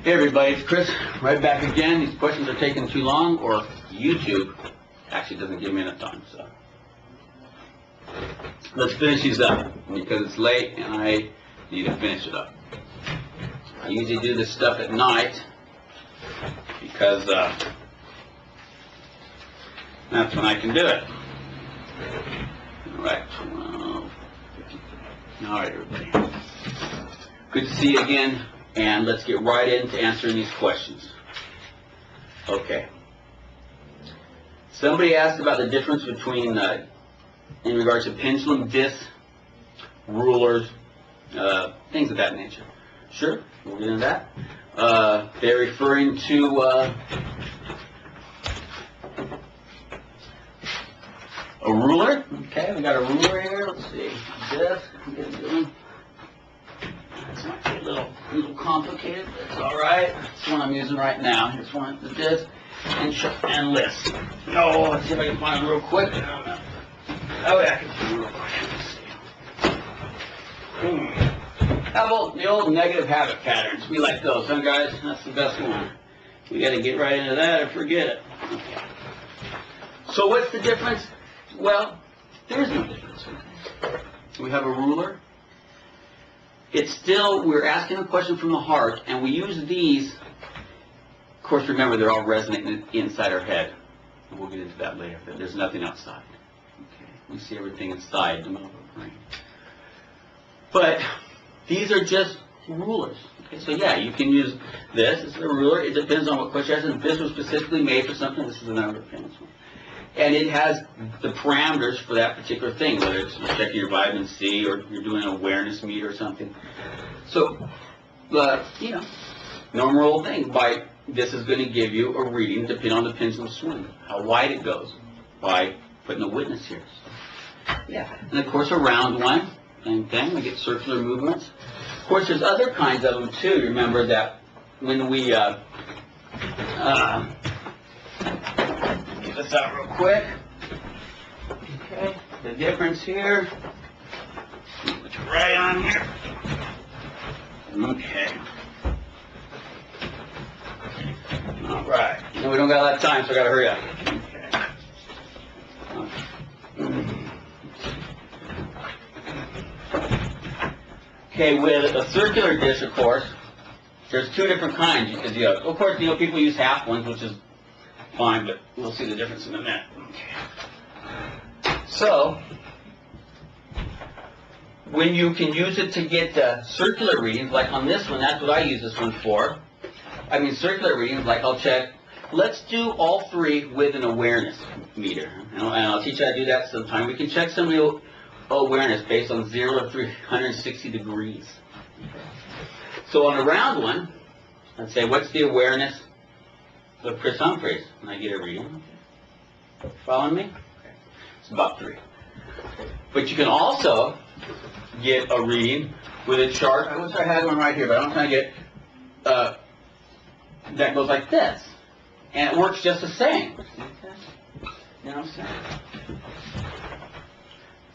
Hey everybody, it's Chris, right back again. These questions are taking too long, or YouTube actually doesn't give me enough time, so. Let's finish these up, because it's late and I need to finish it up. I usually do this stuff at night, because that's when I can do it. Alright, 12, 50. Alright everybody. Good to see you again. And let's get right into answering these questions. Okay. Somebody asked about the difference between, in regards to pendulum discs, rulers, things of that nature. Sure, we'll get into that. They're referring to a ruler. Okay, we got a ruler here. Let's see. Disc. This might be a little complicated, but it's all right. It's the one I'm using right now. Here's one, the disc and list. Oh, let's see if I can find it real quick. I don't know. Oh, yeah, I can find it real quick. Let's see. How about the old negative habit patterns? We like those, huh, guys? That's the best one. We got to get right into that or forget it. Okay. So what's the difference? Well, there's no difference. We have a ruler. It's still, we're asking a question from the heart, and we use these. Of course, remember, they're all resonating inside our head. And we'll get into that later, but there's nothing outside. Okay, we see everything inside the middle of our brain. But these are just rulers. Okay, so yeah, you can use this. This is a ruler. It depends on what question you're asking. This was specifically made for something. This is another famous one. And it has the parameters for that particular thing, whether it's you're checking your vitamin C or you're doing an awareness meter or something. So, normal old thing. This is going to give you a reading depending on the pendulum swing, how wide it goes, by putting a witness here. So, yeah, and of course a round one, same thing. We get circular movements. Of course, there's other kinds of them too. Remember that when we get this out real quick. Okay, the difference here. Put it right on here. Okay. All right. Now we don't got a lot of time, so I got to hurry up. Okay, with a circular disc, of course, there's two different kinds. Because of course, people use half ones, which is fine, but we'll see the difference in a minute. Okay. So, when you can use it to get circular readings, like on this one, that's what I use this one for. I mean, circular readings, like I'll check. Let's do all three with an awareness meter. And I'll teach you how to do that sometime. We can check somebody's awareness based on 0 to 360 degrees. So on a round one, let's say, what's the awareness of Chris Humphreys? And I get a reading. Following me? Okay. It's about 3. But you can also get a reading with a chart. I wish I had one right here, but I'm trying to get that goes like this. And it works just the same. You know what I'm saying?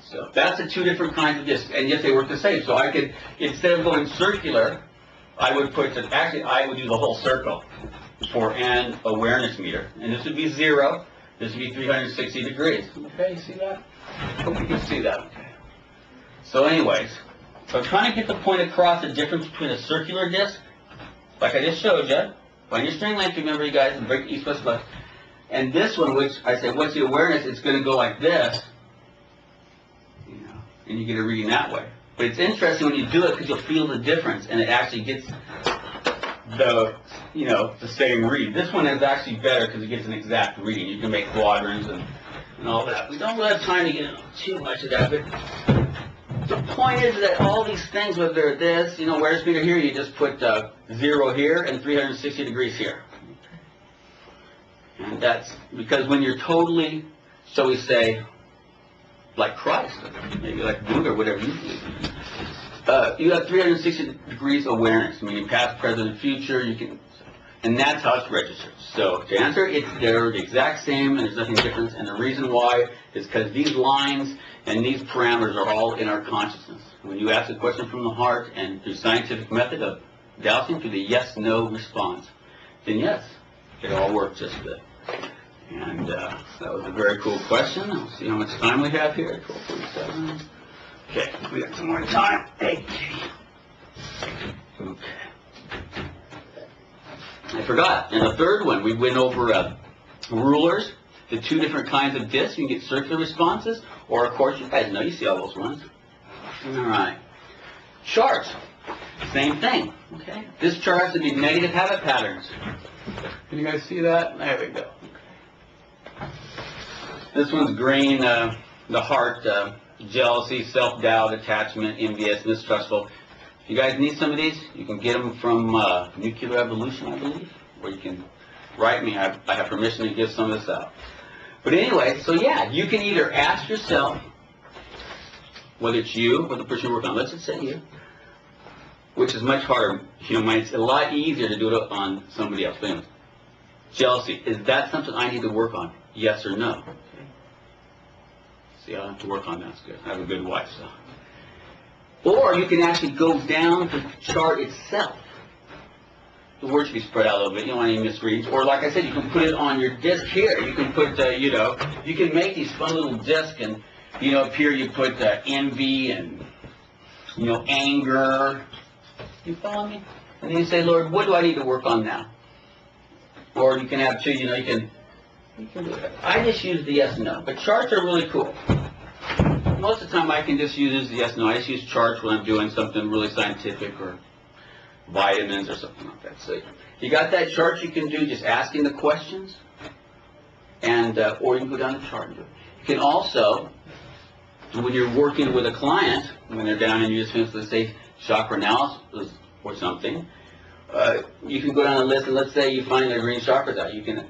So that's the two different kinds of discs. And yet they work the same. So I could, instead of going circular, I would do the whole circle for an awareness meter. And this would be 0. This would be 360 degrees. Okay, you see that? Hope you can see that. Okay. So anyways, so I'm trying to get the point across, the difference between a circular disc, like I just showed you. Find your string length, remember you guys, and break east, west, left. And this one, which I say, what's the awareness? It's going to go like this. And you get a reading that way. But it's interesting when you do it because you'll feel the difference, and it actually gets the same read. This one is actually better because it gets an exact reading. You can make quadrants and all that. We don't really have time to get into too much of that, but the point is that all these things, whether this, awareness meter here, you just put 0 here and 360 degrees here. And that's because when you're totally, shall we say, like Christ, maybe like Buddha or whatever you believe. You have 360 degrees awareness, meaning past, present, and future. And that's how it's registered. So to answer, they're the exact same, and there's nothing different. And the reason why is because these lines and these parameters are all in our consciousness. When you ask a question from the heart and through scientific method of dowsing through the yes/no response, then yes, it all worked just good. And that was a very cool question. I'll see how much time we have here. 12:47. Okay, we got some more time. Hey. Okay. I forgot. In the third one, we went over rulers, the two different kinds of discs. You can get circular responses, or of course, you guys know, you see all those ones. All right. Charts, same thing. Okay. This chart has to be negative habit patterns. Can you guys see that? There we go. This one's green, the heart, jealousy, self-doubt, attachment, envious, mistrustful. If you guys need some of these, you can get them from Nuclear Evolution, I believe, or you can write me. I have permission to give some of this out. But anyway, so yeah, you can either ask yourself, whether it's you or the person you're working on, let's just say you, which is much harder. You know, it's a lot easier to do it on somebody else. But anyways, jealousy, is that something I need to work on? Yes or no? See, I don't have to work on that. That's good. I have a good wife, so. Or you can actually go down the chart itself. The word should be spread out a little bit. You don't want any misreads. Or like I said, you can put it on your disc here. You can put, you know, you can make these fun little discs, and, you know, up here you put envy and, you know, anger. You follow me? And then you say, Lord, what do I need to work on now? Or you can have two, you know, you can do it. I just use the yes and no. But charts are really cool. Most of the time I can just use the yes and no. I just use charts when I'm doing something really scientific or vitamins or something like that. So you got that chart you can do just asking the questions, and or you can go down the chart and do it. You can also, when you're working with a client, when they're down and you just finish, let's say, chakra analysis or something, you can go down the list, and let's say you find their green chakras out. You can,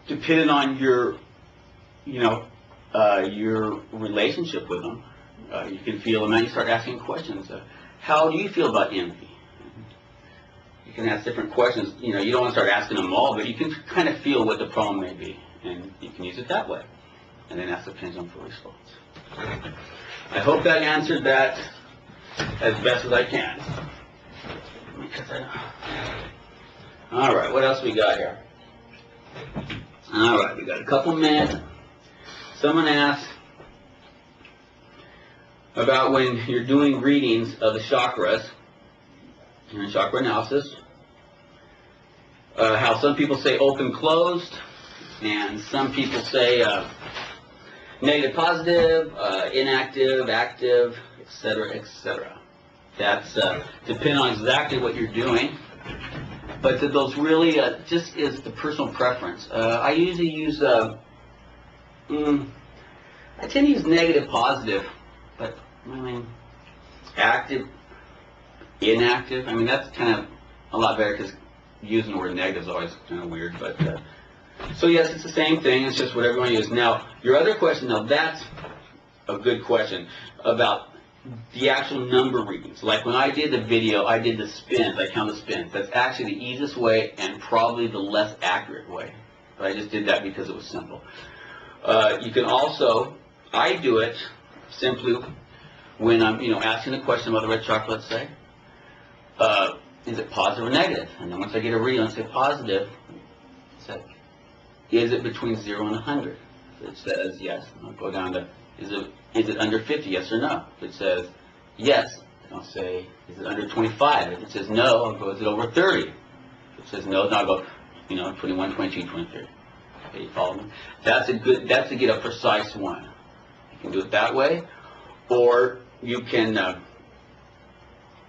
depending on your, you know, your relationship with them, you can feel them, and you start asking questions. How do you feel about envy? You can ask different questions. You know, you don't want to start asking them all, but you can kind of feel what the problem may be, and you can use it that way. And then ask the pendulum for a response. I hope that answered that as best as I can. All right, what else we got here? All right, we got a couple minutes. Someone asked about when you're doing readings of the chakras in chakra analysis, how some people say open, closed, and some people say negative, positive, inactive, active, etc., etc. That's depending on exactly what you're doing. But those really just is the personal preference. I usually use, I tend to use negative, positive, but I mean, active, inactive. I mean, that's kind of a lot better because using the word negative is always kind of weird. But so yes, it's the same thing. It's just whatever you want to use. Now, your other question. Now, that's a good question about the actual number readings. Like when I did the video, I did the spins. I count the spins. That's actually the easiest way and probably the less accurate way. But I just did that because it was simple. You can also, I do it simply when I'm, you know, asking a question about the red chakra, let's say. Is it positive or negative? And then once I get a reading, I say positive. Say, is it between 0 and 100? If it says yes, I'll go down to, is it under 50, yes or no? If it says yes, I'll say, is it under 25? If it says no, I'll go, is it over 30? If it says no, then I'll go, you know, 21, 22, 23. Okay, you follow me? That's to get a precise one. You can do it that way, or you can,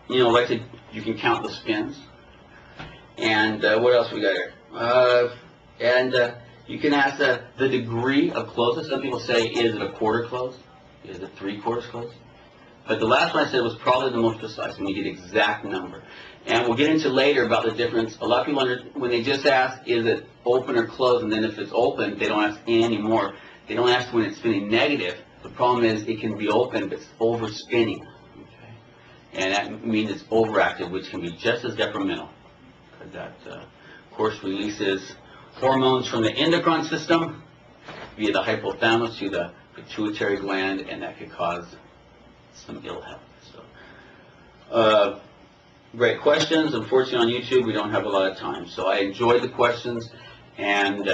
you know, like you can count the spins. And what else we got here? You can ask the degree of closeness. Some people say, is it a quarter close? Is it 3/4 close? But the last one I said was probably the most precise, when you get exact number. And we'll get into later about the difference. A lot of people, when they just ask, is it open or closed, and then if it's open, they don't ask anymore. They don't ask when it's spinning negative. The problem is it can be open, but it's overspinning. Okay? And that means it's overactive, which can be just as detrimental. Because that, of course, releases hormones from the endocrine system via the hypothalamus to the pituitary gland, and that could cause some ill health. So, great questions. Unfortunately, on YouTube, we don't have a lot of time. So I enjoyed the questions, and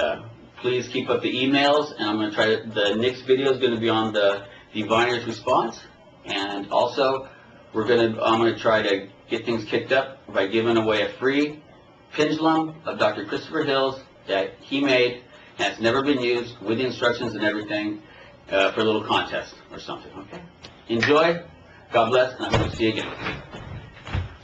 please keep up the emails. And I'm going to try to, the next video is going to be on the diviner's response. And also, I'm going to try to get things kicked up by giving away a free pendulum of Dr. Christopher Hill's that he made, and it's never been used, with the instructions and everything, for a little contest or something, okay? Enjoy. God bless, and I hope to see you again.